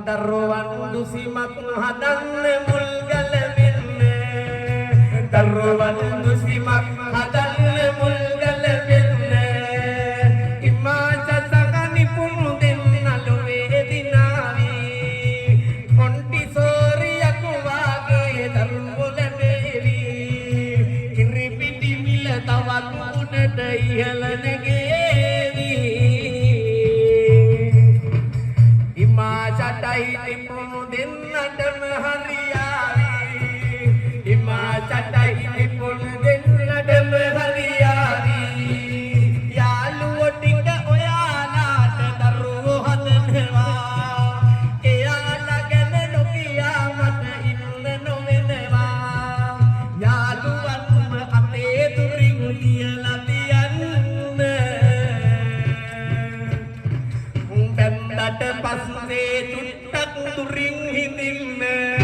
දරුවන් දුසිමත් හදන්න මුල් ගලවෙන්න දරුවන් දුසිමත් හදන්න මුල් ගලවෙන්න ඉමාච සගනි පුරු දෙන්නලු වේදිනාවි මොන්ටිසෝරියක් වාගේ දරුවෝ ලැබේවි කිරිපිටි මිල තවත් උඩට ඉහළ නැගේවි ඉමාචටයි තිබුණු දෙන්නටම හරියාවි ඉමාචටයි තිබුණු දෙන්නටම හරියාවි යාළුවෝ ටික ඔයාලාට දරුවෝ හදනවා එයාලා ගැන නොකියා මට ඉන්න නොවෙනවා යාළුවන්ම අපේ දුරින් තියලා තියන්න බැන්දට පස්සේ චුට්ටක් දුරින් හිඳින්න